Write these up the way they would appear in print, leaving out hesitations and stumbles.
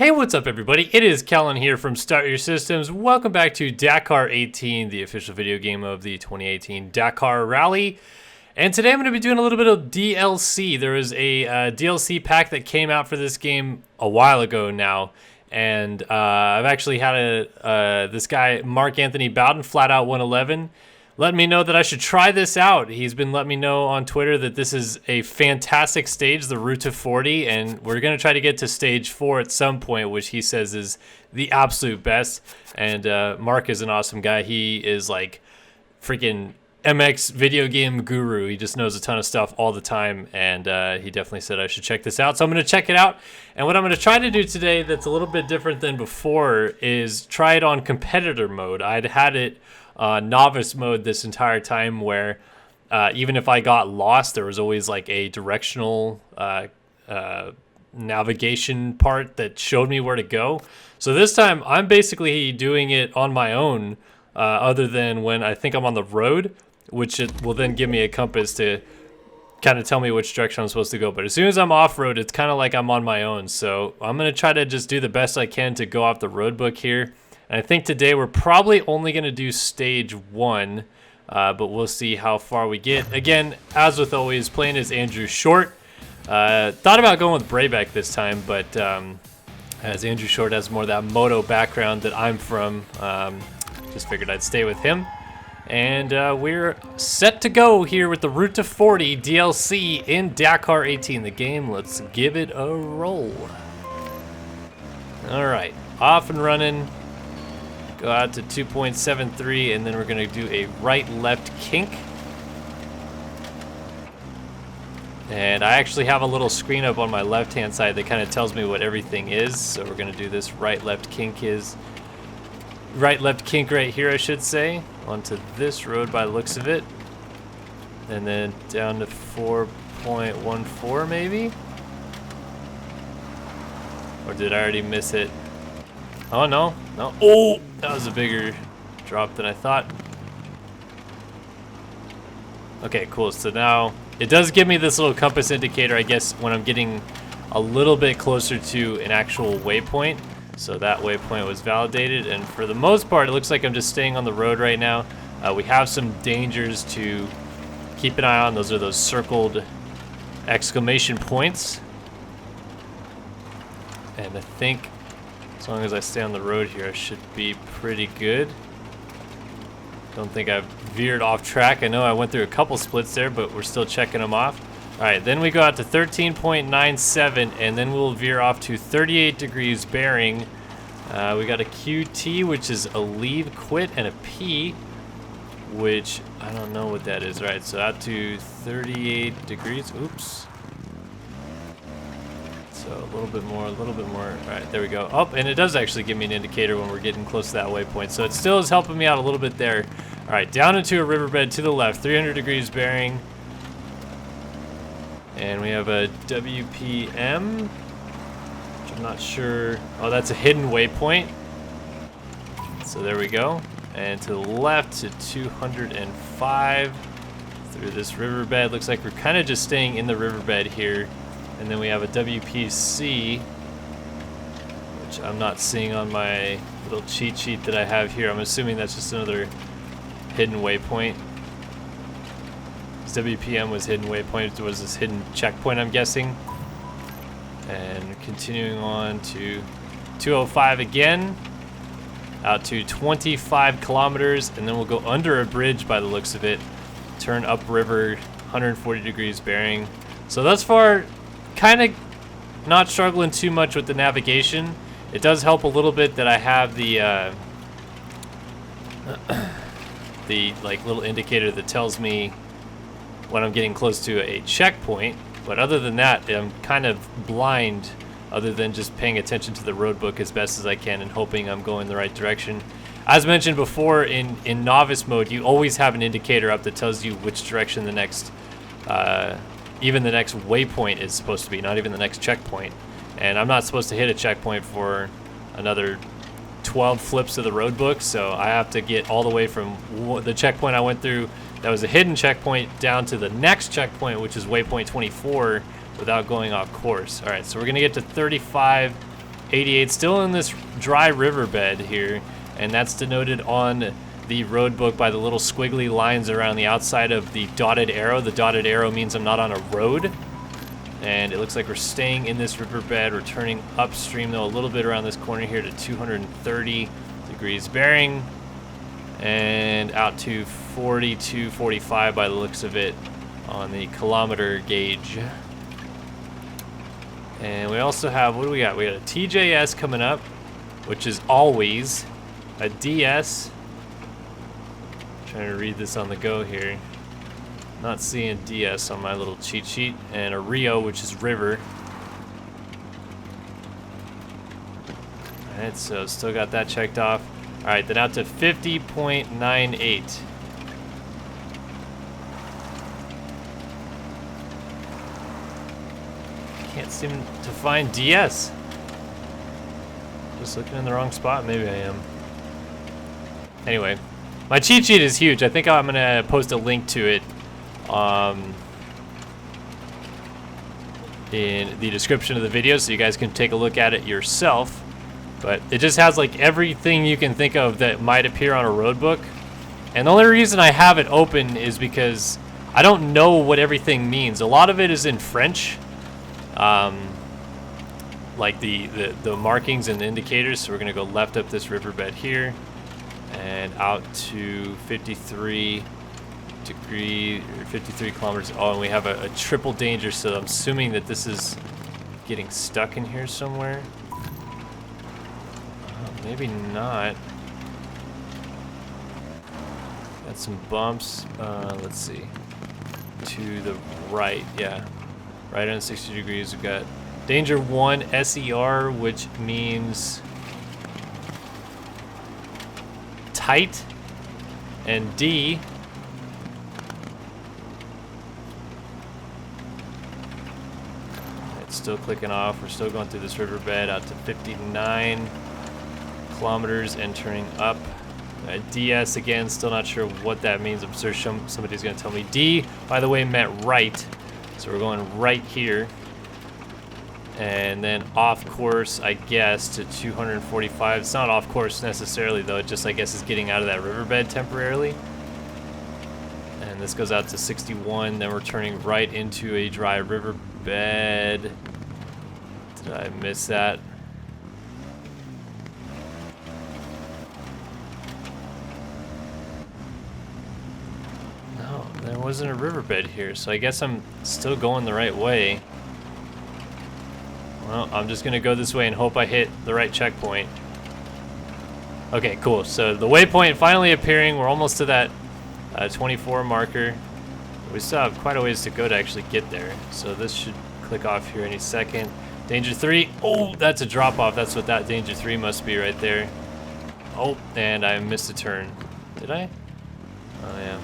Hey, what's up everybody? It is Kellen here from Start Your Systems. Welcome back to Dakar 18, the official video game of the 2018 Dakar Rally. And today I'm going to be doing a little bit of DLC. There was a DLC pack that came out for this game a while ago now. And I've actually had this guy, Mark Anthony Bowden, Flat Out 111, let me know that I should try this out. He's been letting me know on Twitter that this is a fantastic stage, the Ruta 40, and we're going to try to get to stage 4 at some point, which he says is the absolute best. And Mark is an awesome guy. He is like freaking MX video game guru. He just knows a ton of stuff all the time, and he definitely said I should check this out. So I'm going to check it out. And what I'm going to try to do today that's a little bit different than before is try it on competitor mode. I'd had it novice mode this entire time where even if I got lost, there was always like a directional navigation part that showed me where to go. So this time I'm basically doing it on my own, other than when I think I'm on the road, which it will then give me a compass to kind of tell me which direction I'm supposed to go. But as soon as I'm off-road, it's kind of like I'm on my own. So I'm going to try to just do the best I can to go off the road book here. And I think today we're probably only going to do stage 1, but we'll see how far we get. Again, as with always, playing as Andrew Short. Thought about going with Brayback this time, but as Andrew Short has more of that moto background that I'm from, just figured I'd stay with him. And we're set to go here with the Ruta 40 DLC in Dakar 18, the game. Let's give it a roll. All right, off and running. Go out to 2.73, and then we're going to do a right-left kink. And I actually have a little screen up on my left-hand side that kind of tells me what everything is. So we're going to do this right-left kink right-left kink right here, I should say, onto this road by the looks of it. And then down to 4.14 maybe? Or did I already miss it? Oh, no. Oh, that was a bigger drop than I thought. Okay, cool. So now it does give me this little compass indicator, I guess, when I'm getting a little bit closer to an actual waypoint. So that waypoint was validated. And for the most part, it looks like I'm just staying on the road right now. We have some dangers to keep an eye on. Those are those circled exclamation points. And I think as long as I stay on the road here, I should be pretty good. Don't think I've veered off track. I know I went through a couple splits there, but we're still checking them off. All right, then we go out to 13.97, and then we'll veer off to 38 degrees bearing. We got a QT, which is a leave, quit, and a P, which I don't know what that is. All right, so out to 38 degrees. Oops. So a little bit more. All right, there we go. Oh, and it does actually give me an indicator when we're getting close to that waypoint. So it still is helping me out a little bit there. All right, down into a riverbed to the left, 300 degrees bearing. And we have a WPM, which I'm not sure. Oh, that's a hidden waypoint. So there we go. And to the left to 205 through this riverbed. Looks like we're kind of just staying in the riverbed here. And then we have a WPC, which I'm not seeing on my little cheat sheet that I have here. I'm assuming that's just another hidden waypoint. This WPM was hidden waypoint. It was this hidden checkpoint, I'm guessing. And continuing on to 205 again, out to 25 kilometers, and then we'll go under a bridge by the looks of it. Turn upriver, 140 degrees bearing. So thus far, kind of not struggling too much with the navigation. It does help a little bit that I have the like little indicator that tells me when I'm getting close to a checkpoint. But other than that, I'm kind of blind, other than just paying attention to the road book as best as I can and hoping I'm going the right direction. As mentioned before, in novice mode, you always have an indicator up that tells you which direction the next even the next waypoint is supposed to be, not even the next checkpoint. And I'm not supposed to hit a checkpoint for another 12 flips of the road book, so I have to get all the way from the checkpoint I went through that was a hidden checkpoint down to the next checkpoint, which is waypoint 24, without going off course. All right, so we're gonna get to 35 88, still in this dry riverbed here, and that's denoted on the road book by the little squiggly lines around the outside of the dotted arrow. The dotted arrow means I'm not on a road, and it looks like we're staying in this riverbed. We're turning upstream though a little bit around this corner here to 230 degrees bearing, and out to 42, 45 by the looks of it on the kilometer gauge. And we also have, what do we got? We got a TJS coming up, which is always a DS. Trying to read this on the go here. Not seeing DS on my little cheat sheet. And a Rio, which is river. Alright, so still got that checked off. Alright, then out to 50.98. Can't seem to find DS. Just looking in the wrong spot? Maybe I am. Anyway, my cheat sheet is huge. I think I'm going to post a link to it in the description of the video so you guys can take a look at it yourself. But it just has like everything you can think of that might appear on a road book. And the only reason I have it open is because I don't know what everything means. A lot of it is in French. Like the markings and the indicators. So we're gonna go left up this riverbed here and out to 53 kilometers. Oh, and we have a triple danger, so I'm assuming that this is getting stuck in here somewhere. Maybe not. Got some bumps. Let's see. To the right, yeah. Right on 60 degrees, we've got danger 1 SER, which means tight, and D it's still clicking off. We're still going through this riverbed out to 59 kilometers and turning up. DS again, still not sure what that means. I'm sure somebody's gonna tell me. D, by the way, meant right. So we're going right here, and then off course, I guess, to 245. It's not off course necessarily though, it just, I guess, is getting out of that riverbed temporarily. And this goes out to 61, then we're turning right into a dry riverbed. Did I miss that? There wasn't a riverbed here, so I guess I'm still going the right way. Well, I'm just gonna go this way and hope I hit the right checkpoint. Okay, cool. So the waypoint finally appearing. We're almost to that 24 marker. We still have quite a ways to go to actually get there. So this should click off here any second. Danger 3. Oh, that's a drop off. That's what that danger 3 must be right there. Oh, and I missed a turn. Did I? Oh yeah.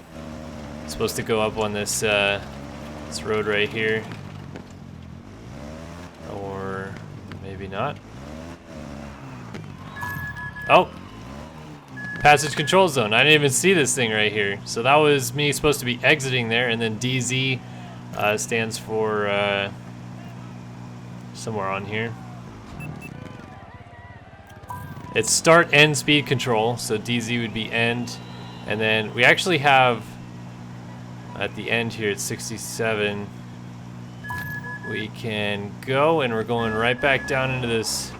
Supposed to go up on this this road right here, or maybe not. Oh, passage control zone. I didn't even see this thing right here. So that was me supposed to be exiting there, and then DZ stands for somewhere on here. It's start end speed control, so DZ would be end, and then we actually have at the end here at 67, we can go, and we're going right back down into this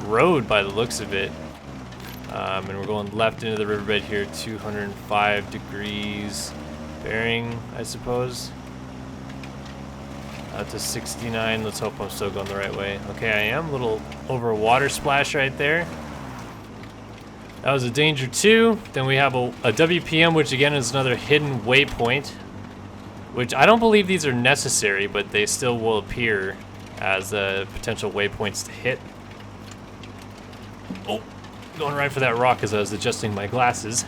road by the looks of it. And we're going left into the riverbed here, 205 degrees bearing, I suppose. Out to 69, let's hope I'm still going the right way. Okay, I am, a little over a water splash right there. That was a danger 2. Then we have a WPM, which again is another hidden waypoint, which I don't believe these are necessary, but they still will appear as potential waypoints to hit. Oh, going right for that rock as I was adjusting my glasses.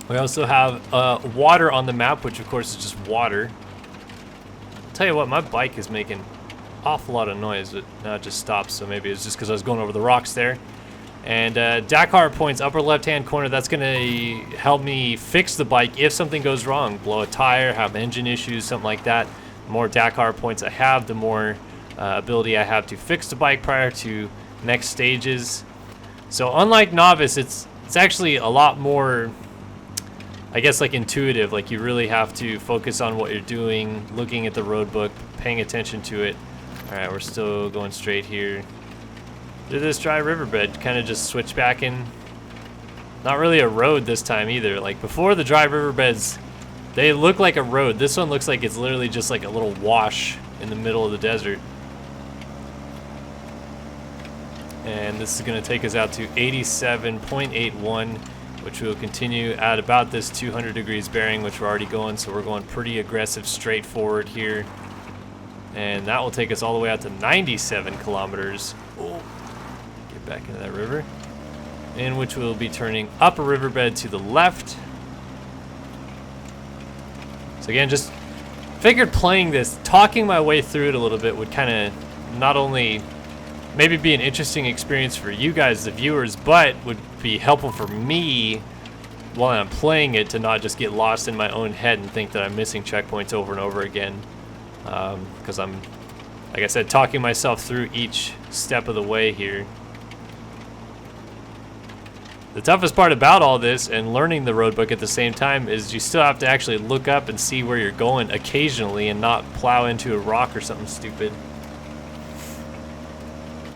We also have water on the map, which of course is just water. I'll tell you what, my bike is making an awful lot of noise, but now it just stops, so maybe it's just because I was going over the rocks there. And Dakar points, upper left-hand corner, that's going to help me fix the bike if something goes wrong. Blow a tire, have engine issues, something like that. The more Dakar points I have, the more ability I have to fix the bike prior to next stages. So unlike novice, it's actually a lot more, I guess, like intuitive. Like you really have to focus on what you're doing, looking at the road book, paying attention to it. All right, we're still going straight here through this dry riverbed. Kind of just switch back in. Not really a road this time either. Like before, the dry riverbeds, they look like a road. This one looks like it's literally just like a little wash in the middle of the desert. And this is going to take us out to 87.81, which will continue at about this 200 degrees bearing, which we're already going. So we're going pretty aggressive, straightforward here. And that will take us all the way out to 97 kilometers. Oh, get back into that river. In which we'll be turning up a riverbed to the left. So again, just figured playing this, talking my way through it a little bit would kind of not only maybe be an interesting experience for you guys, the viewers, but would be helpful for me while I'm playing it to not just get lost in my own head and think that I'm missing checkpoints over and over again. Because I'm, like I said, talking myself through each step of the way here. The toughest part about all this and learning the road book at the same time is you still have to actually look up and see where you're going occasionally and not plow into a rock or something stupid.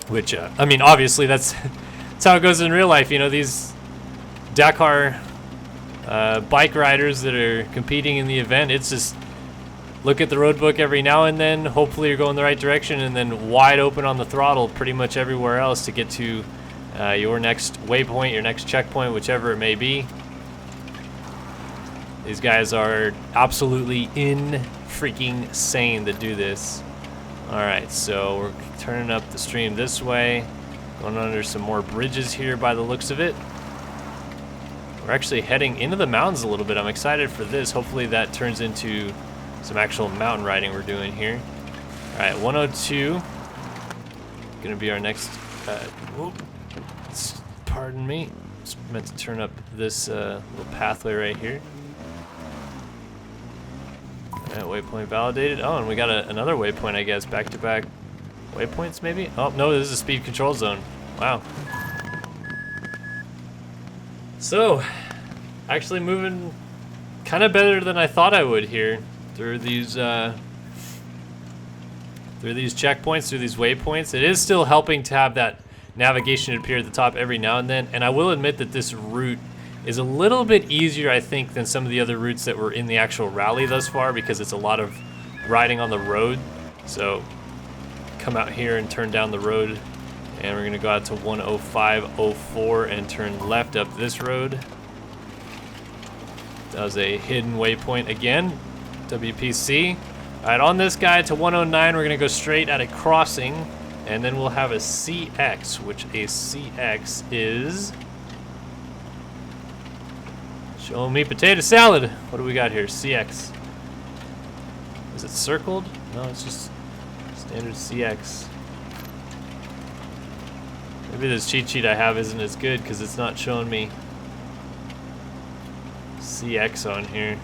Which, I mean, obviously that's how it goes in real life. You know, these Dakar bike riders that are competing in the event, it's just look at the road book every now and then, hopefully you're going the right direction, and then wide open on the throttle pretty much everywhere else to get to your next waypoint, your next checkpoint, whichever it may be. These guys are absolutely freaking sane that do this. Alright, so we're turning up the stream this way, going under some more bridges here by the looks of it. We're actually heading into the mountains a little bit. I'm excited for this. Hopefully that turns into some actual mountain riding we're doing here. Alright, 102. Gonna be our next, pardon me, just meant to turn up this little pathway right here. Alright, waypoint validated. Oh, and we got another waypoint, I guess. Back-to-back waypoints, maybe? Oh, no, this is a speed control zone. Wow. So, actually moving kind of better than I thought I would here through these checkpoints, through these waypoints. It is still helping to have that navigation appear at the top every now and then, and I will admit that this route is a little bit easier, I think, than some of the other routes that were in the actual rally thus far, because it's a lot of riding on the road. So come out here and turn down the road, and we're gonna go out to 105.04 and turn left up this road. That was a hidden waypoint again, WPC. All right, on this guy to 109, we're gonna go straight at a crossing, and then we'll have a CX, which a CX is... Show me potato salad. What do we got here? CX. Is it circled? No, it's just standard CX. Maybe this cheat sheet I have isn't as good because it's not showing me CX on here.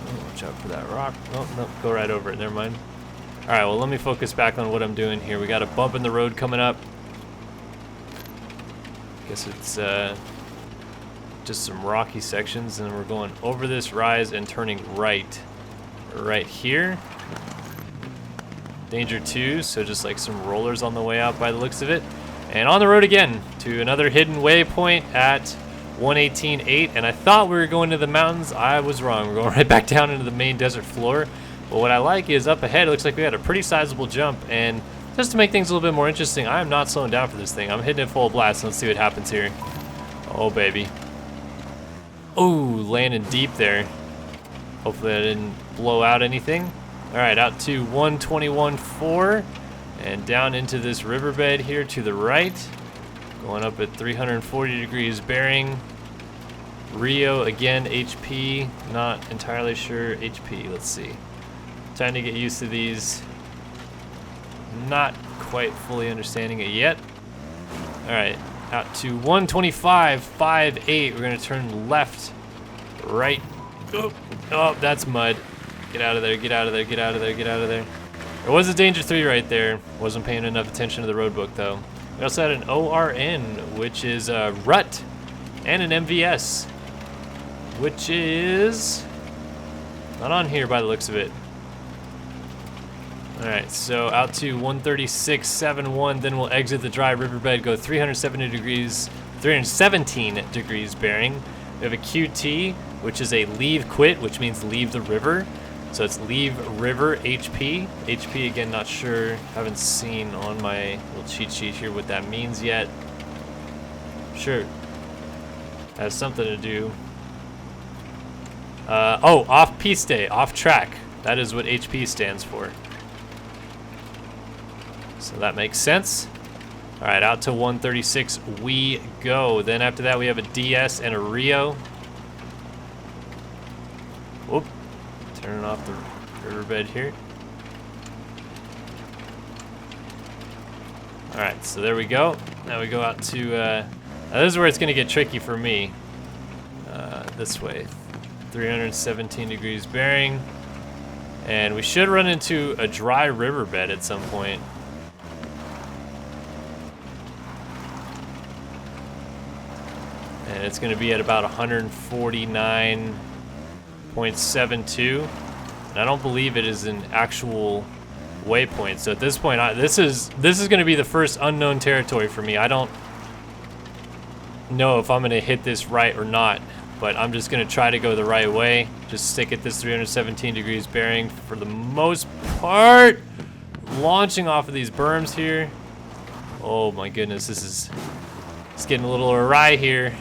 Oh, watch out for that rock. Oh, no, go right over it. Never mind. All right, well, let me focus back on what I'm doing here. We got a bump in the road coming up. Guess it's just some rocky sections, and we're going over this rise and turning right here. Danger 2, so just like some rollers on the way out by the looks of it. And on the road again to another hidden waypoint at 118.8, and I thought we were going to the mountains. I was wrong. We're going right back down into the main desert floor. But what I like is up ahead, it looks like we had a pretty sizable jump, and just to make things a little bit more interesting, I am not slowing down for this thing. I'm hitting it full blast. Let's see what happens here. Oh, baby. Oh, landing deep there. Hopefully I didn't blow out anything. All right, out to 121.4 and down into this riverbed here to the right. Going up at 340 degrees bearing. Rio again, HP. Not entirely sure HP. Let's see. Trying to get used to these. Not quite fully understanding it yet. All right, out to 125.58. We're gonna turn left, right. Oh, that's mud. Get out of there, get out of there, get out of there, get out of there. There was a danger 3 right there. Wasn't paying enough attention to the road book though. We also had an ORN, which is a Rut, and an MVS, which is not on here by the looks of it. All right, so out to 136.71, then we'll exit the dry riverbed, go 317 degrees bearing. We have a QT, which is a leave quit, which means leave the river. So it's leave river HP. HP, again, not sure. Haven't seen on my little cheat sheet here what that means yet. Sure. Has something to do. Oh, off piste, off track. That is what HP stands for. So that makes sense. All right, out to 136 we go. Then after that, we have a DS and a Rio. Whoop. Turning off the riverbed here. All right, so there we go. Now we go out to, now this is where it's gonna get tricky for me. This way, 317 degrees bearing. And we should run into a dry riverbed at some point. And it's gonna be at about 149.72. And I don't believe it is an actual waypoint. So at this point, this is going to be the first unknown territory for me. I don't know if I'm going to hit this right or not, but I'm just going to try to go the right way. Just stick at this 317 degrees bearing for the most part. Launching off of these berms here. Oh my goodness, it's getting a little awry here.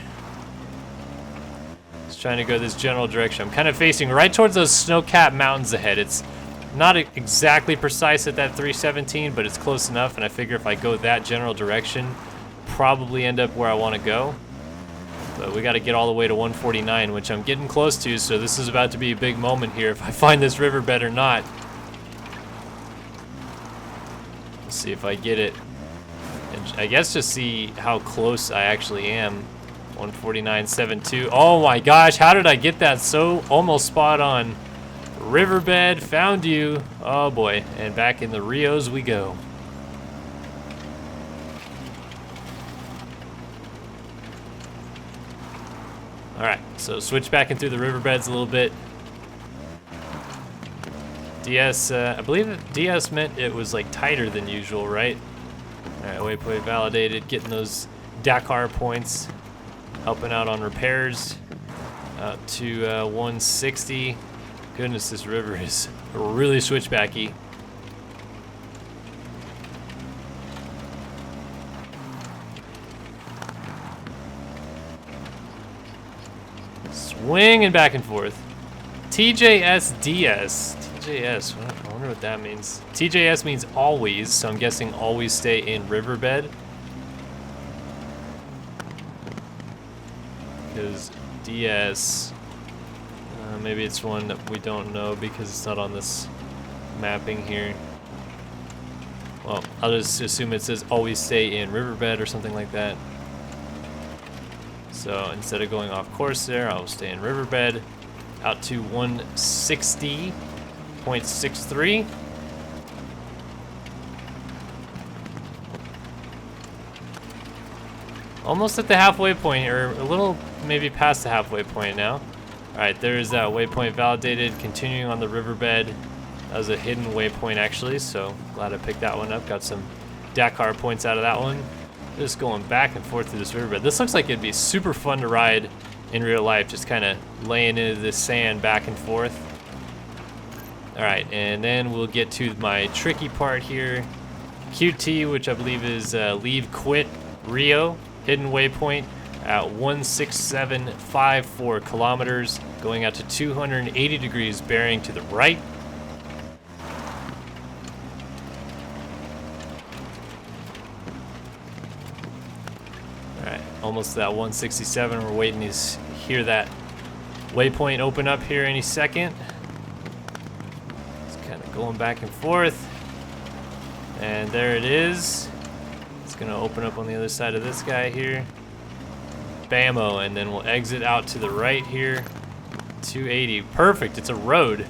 Trying to go this general direction. I'm kind of facing right towards those snow-capped mountains ahead. It's not exactly precise at that 317, but it's close enough, and I figure if I go that general direction, probably end up where I want to go. But we got to get all the way to 149, which I'm getting close to, so this is about to be a big moment here if I find this riverbed or not. Let's see if I get it. And I guess just see how close I actually am. 149.72. Oh my gosh, how did I get that so almost spot on? Riverbed, found you. Oh boy, and back in the Rios we go. All right, so switch back in through the riverbeds a little bit. DS, I believe DS meant it was like tighter than usual, right? All right, waypoint validated, getting those Dakar points. Helping out on repairs out to 160. Goodness, this river is really switchbacky. Swinging back and forth. TJSDS. TJS, I wonder what that means. TJS means always, so I'm guessing always stay in riverbed. Because DS, maybe it's one that we don't know because it's not on this mapping here. Well, I'll just assume it says always stay in riverbed or something like that. So instead of going off course there, I'll stay in riverbed out to 160.63. Almost at the halfway point, or a little maybe past the halfway point now. All right, there's that waypoint validated. Continuing on the riverbed. That was a hidden waypoint actually, so glad I picked that one up. Got some Dakar points out of that one. Just going back and forth through this riverbed. This looks like it'd be super fun to ride in real life, just kind of laying into this sand back and forth. All right, and then we'll get to my tricky part here. QT, which I believe is leave quit Rio. Hidden waypoint at 16754 kilometers, going out to 280 degrees bearing to the right. All right, almost to that 167. We're waiting to hear that waypoint open up here any second. It's kind of going back and forth. And there it is. It's gonna open up on the other side of this guy here. Bammo, and then we'll exit out to the right here. 280, perfect, it's a road.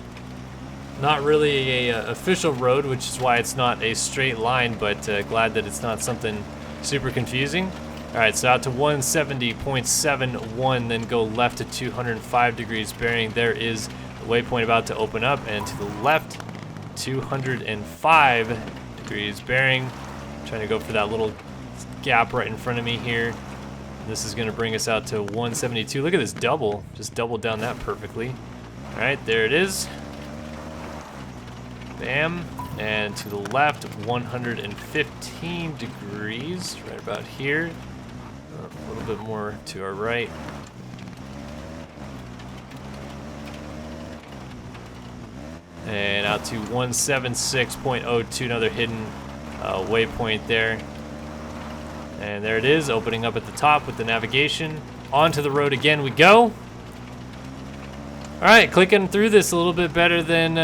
Not really a official road, which is why it's not a straight line, but glad that it's not something super confusing. All right, so out to 170.71, then go left to 205 degrees bearing. There is the waypoint about to open up, and to the left, 205 degrees bearing. Trying to go for that little gap right in front of me here. This is gonna bring us out to 172. Look at this double, just doubled down that perfectly. All right, there it is. Bam, and to the left, 115 degrees, right about here. A little bit more to our right. And out to 176.02, another hidden waypoint there. And there it is, opening up at the top with the navigation. Onto the road again we go. All right, clicking through this a little bit better than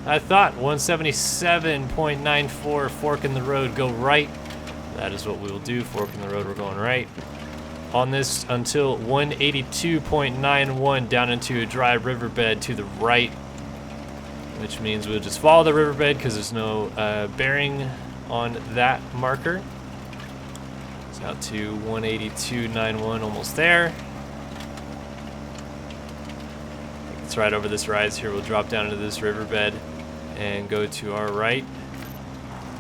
I thought. 177.94, fork in the road, go right. That is what we will do, fork in the road, we're going right. On this until 182.91, down into a dry riverbed to the right, which means we'll just follow the riverbed because there's no bearing on that marker. It's out to 182.91, almost there. It's right over this rise here. We'll drop down into this riverbed and go to our right.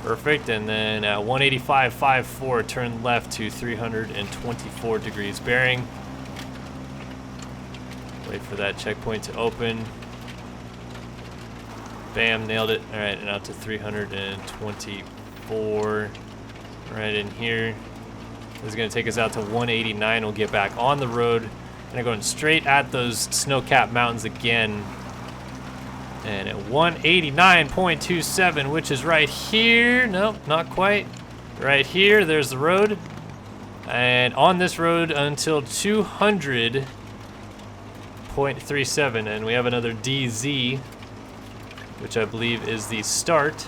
Perfect, and then at 185.54, turn left to 324 degrees bearing. Wait for that checkpoint to open. Bam, nailed it. All right, and out to 324, right in here. This is gonna take us out to 189. We'll get back on the road, and I'm going straight at those snow-capped mountains again. And at 189.27, which is right here. Nope, not quite. Right here, there's the road. And on this road until 200.37, and we have another DZ, which I believe is the start,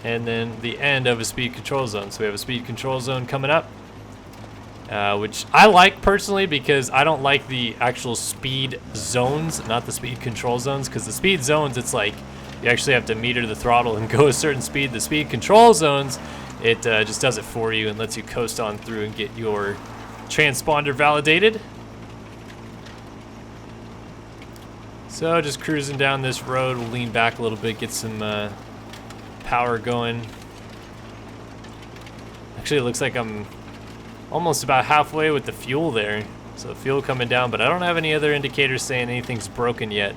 and then the end of a speed control zone. So we have a speed control zone coming up, which I like personally because I don't like the actual speed zones, not the speed control zones, because the speed zones, it's like you actually have to meter the throttle and go a certain speed. The speed control zones, it just does it for you and lets you coast on through and get your transponder validated. So just cruising down this road, we'll lean back a little bit, get some power going. Actually, it looks like I'm almost about halfway with the fuel there. So fuel coming down, but I don't have any other indicators saying anything's broken yet.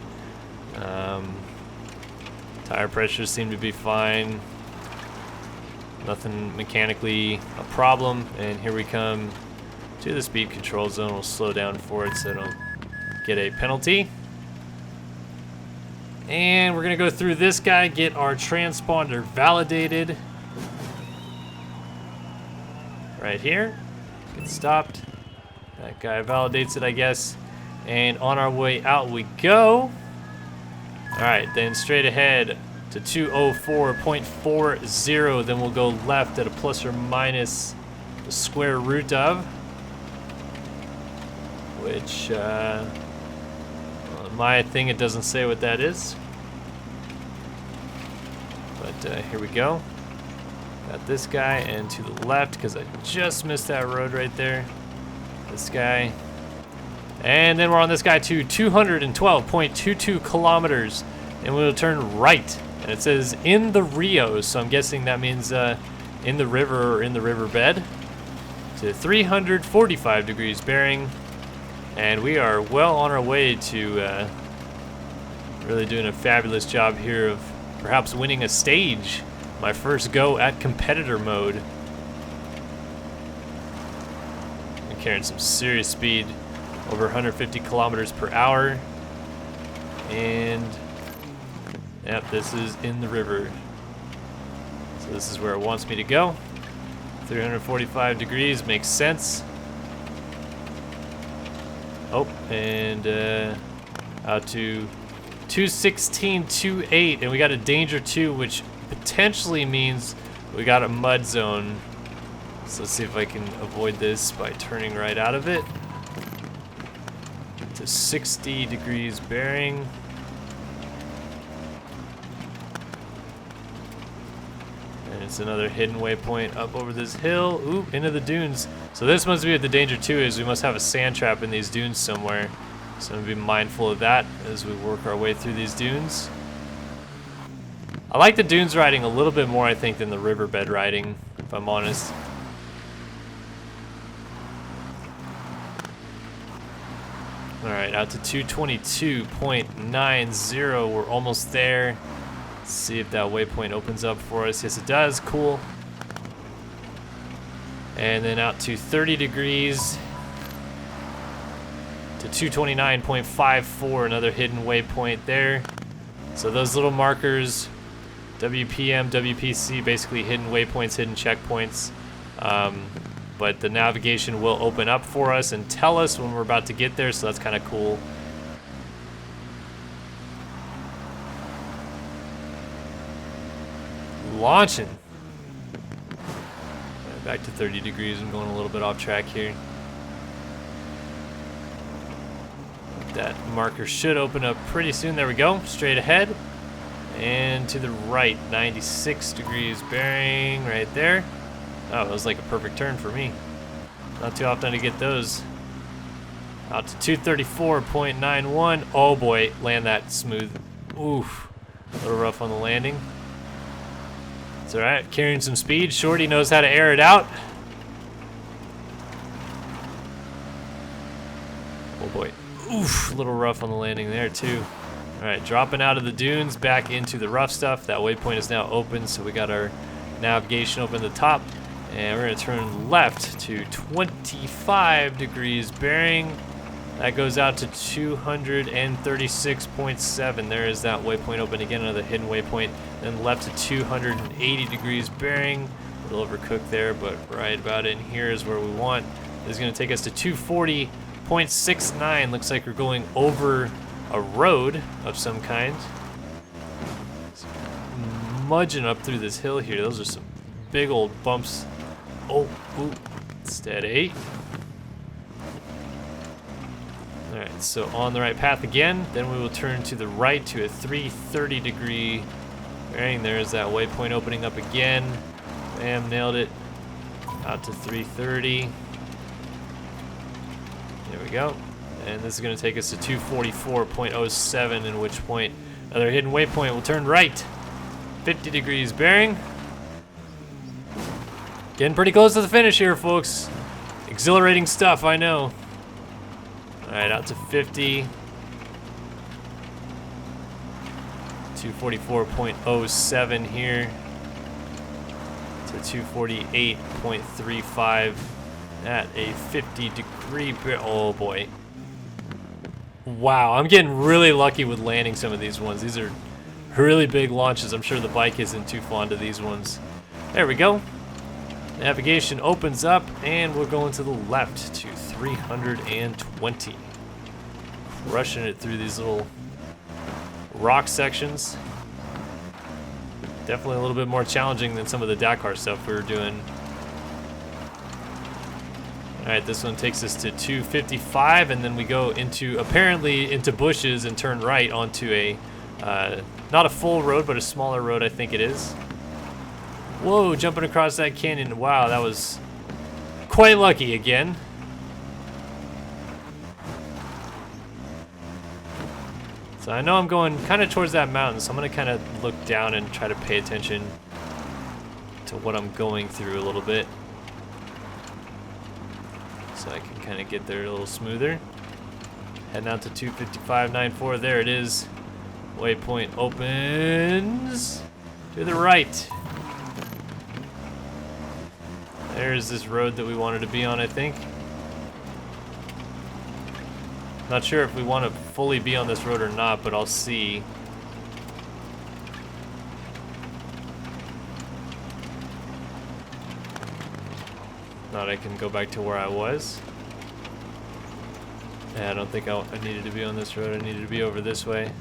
Tire pressures seem to be fine. Nothing mechanically a problem. And here we come to the speed control zone. We'll slow down for it so I don't get a penalty. And we're gonna go through this guy, get our transponder validated. Right here. Get stopped. That guy validates it, I guess. And on our way out we go. All right, then straight ahead to 204.40. Then we'll go left at a plus or minus the square root of, which on my thing it doesn't say what that is. But here we go. Got this guy, and to the left, because I just missed that road right there. This guy. And then we're on this guy to 212.22 kilometers, and we'll turn right. And it says in the Rio, so I'm guessing that means in the river or in the riverbed. To 345 degrees bearing. And we are well on our way to really doing a fabulous job here of perhaps winning a stage. My first go at competitor mode. I'm carrying some serious speed, over 150 kilometers per hour. And yep, this is in the river. So this is where it wants me to go. 345 degrees makes sense. Oh, and out to 216.28, and we got a danger 2, which potentially means we got a mud zone. So let's see if I can avoid this by turning right out of it. To 60 degrees bearing. It's another hidden waypoint up over this hill. Ooh, into the dunes. So this must be what the danger too is. We must have a sand trap in these dunes somewhere. So I'm gonna be mindful of that as we work our way through these dunes. I like the dunes riding a little bit more, I think, than the riverbed riding, if I'm honest. All right, out to 222.90. We're almost there. Let's see if that waypoint opens up for us. Yes, it does. Cool. And then out to 30 degrees to 229.54. Another hidden waypoint there. So those little markers, WPM, WPC, basically hidden waypoints, hidden checkpoints. But the navigation will open up for us and tell us when we're about to get there, so that's kind of cool. Launching. Back to 30 degrees. I'm going a little bit off track here. That marker should open up pretty soon. There we go. Straight ahead. And to the right, 96 degrees bearing right there. Oh, it was like a perfect turn for me. Not too often to get those. Out to 234.91. Oh boy, land that smooth. Oof. A little rough on the landing. It's alright, carrying some speed. Shorty knows how to air it out. Oh boy. Oof, a little rough on the landing there too. Alright, dropping out of the dunes back into the rough stuff. That waypoint is now open, so we got our navigation open at the top. And we're going to turn left to 25 degrees bearing. That goes out to 236.7. There is that waypoint open again, another hidden waypoint. Then left to 280 degrees bearing. A little overcooked there, but right about in here is where we want. This is going to take us to 240.69. Looks like we're going over a road of some kind. Mudging up through this hill here. Those are some big old bumps. Oh, ooh, steady. All right, so on the right path again. Then we will turn to the right to a 330 degree bearing. There's that waypoint opening up again. Bam, nailed it. Out to 330. There we go. And this is going to take us to 244.07, in which point another hidden waypoint will turn right. 50 degrees bearing. Getting pretty close to the finish here, folks. Exhilarating stuff, I know. All right, out to 50. 244.07 here to 248.35 at a 50 degree. Oh boy. Wow, I'm getting really lucky with landing some of these ones. These are really big launches. I'm sure the bike isn't too fond of these ones. There we go. Navigation opens up and we're going to the left to 320. Rushing it through these little rock sections. Definitely a little bit more challenging than some of the Dakar stuff we were doing. All right, this one takes us to 255, and then we go apparently into bushes and turn right onto a, not a full road, but a smaller road, I think it is. Whoa, jumping across that canyon. Wow, that was quite lucky again. So I know I'm going kind of towards that mountain, so I'm going to kind of look down and try to pay attention to what I'm going through a little bit, so I can kind of get there a little smoother. Heading out to 255.94. There it is. Waypoint opens to the right. There's this road that we wanted to be on, I think. Not sure if we want to fully be on this road or not, but I'll see. Not I can go back to where I was. Yeah, I don't think I needed to be on this road. I needed to be over this way.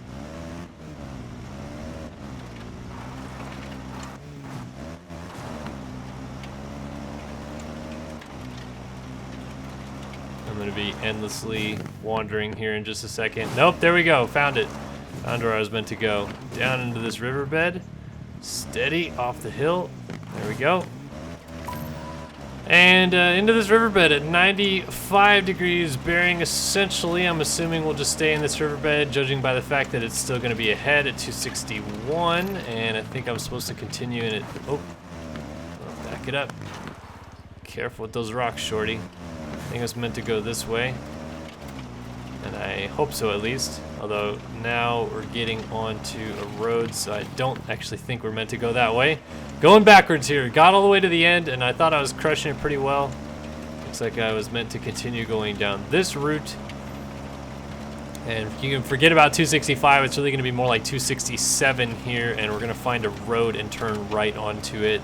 I'm going to be endlessly wandering here in just a second. Nope, there we go. Found it. Found where I was meant to go. Down into this riverbed. Steady off the hill. There we go. And into this riverbed at 95 degrees bearing, essentially. I'm assuming we'll just stay in this riverbed, judging by the fact that it's still going to be ahead at 261. And I think I'm supposed to continue in it. Oh, back it up. Careful with those rocks, shorty. I think it's meant to go this way. And I hope so, at least. Although now we're getting onto a road, so I don't actually think we're meant to go that way. Going backwards here. Got all the way to the end, and I thought I was crushing it pretty well. Looks like I was meant to continue going down this route. And you can forget about 265. It's really going to be more like 267 here, and we're going to find a road and turn right onto it.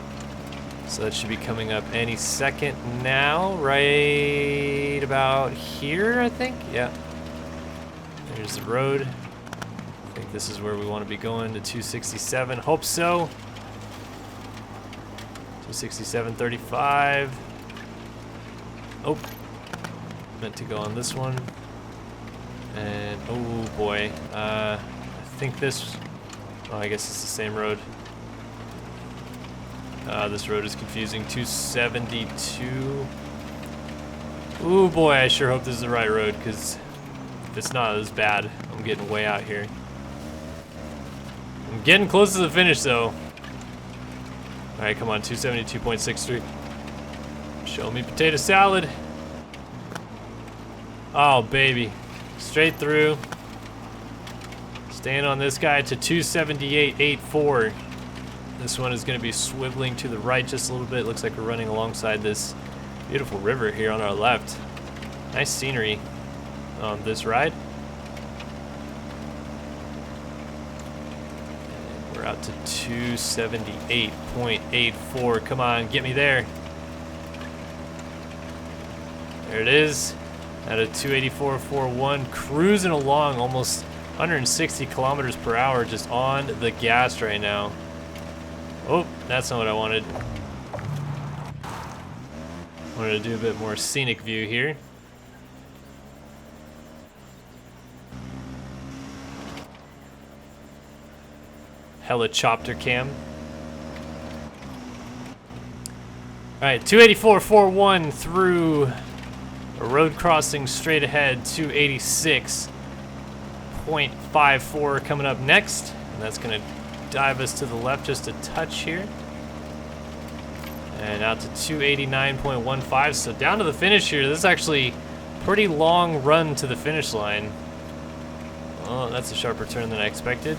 So that should be coming up any second now. Right about here, I think. Yeah. There's the road. I think this is where we want to be going, to 267. Hope so. 267.35. Oh, meant to go on this one. And oh boy, I think this. Oh, I guess it's the same road. This road is confusing. 272. Oh boy, I sure hope this is the right road, because if it's not, it's bad. I'm getting way out here. I'm getting close to the finish, though. All right, come on, 272.63. Show me potato salad. Oh, baby. Straight through. Staying on this guy to 278.84. This one is going to be swiveling to the right just a little bit. Looks like we're running alongside this beautiful river here on our left. Nice scenery on this ride. And we're out to 278.84. Come on, get me there. There it is. At a 284.41, cruising along almost 160 kilometers per hour, just on the gas right now. Oh, that's not what I wanted. Wanted to do a bit more scenic view here. Helicopter cam. All right, 284.41 through a road crossing straight ahead. 286.54 coming up next, and that's gonna dive us to the left just a touch here. And out to 289.15, so down to the finish here. This is actually a pretty long run to the finish line. Oh, that's a sharper turn than I expected.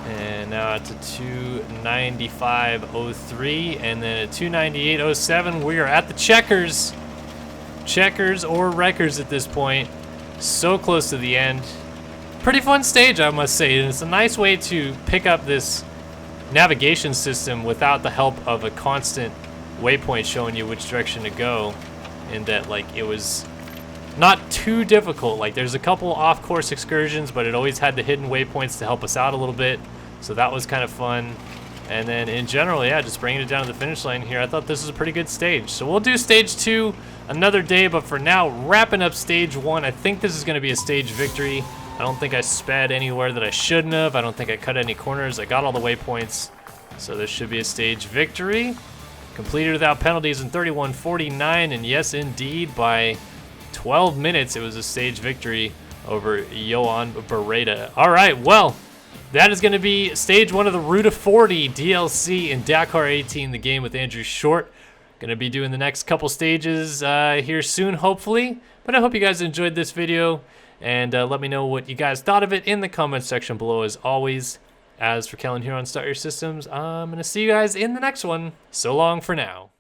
And now out to 295.03, and then at 298.07, we are at the checkers. Checkers or wreckers at this point. So close to the end. Pretty fun stage, I must say, and it's a nice way to pick up this navigation system without the help of a constant waypoint showing you which direction to go. And that, like, it was not too difficult. Like, there's a couple off-course excursions, but it always had the hidden waypoints to help us out a little bit. So that was kind of fun. And then in general, yeah, just bringing it down to the finish line here, I thought this was a pretty good stage. So we'll do stage 2 another day, but for now, wrapping up stage 1, I think this is going to be a stage victory. I don't think I sped anywhere that I shouldn't have. I don't think I cut any corners. I got all the waypoints. So this should be a stage victory. Completed without penalties in 31:49, and yes, indeed, by 12 minutes, it was a stage victory over Johan Beretta. All right, well, that is going to be stage 1 of the Ruta 40 DLC in Dakar 18, the game with Andrew Short. Going to be doing the next couple stages here soon, hopefully. But I hope you guys enjoyed this video, and let me know what you guys thought of it in the comments section below, as always. As for Kellen here on Start Your Systems, I'm going to see you guys in the next one. So long for now.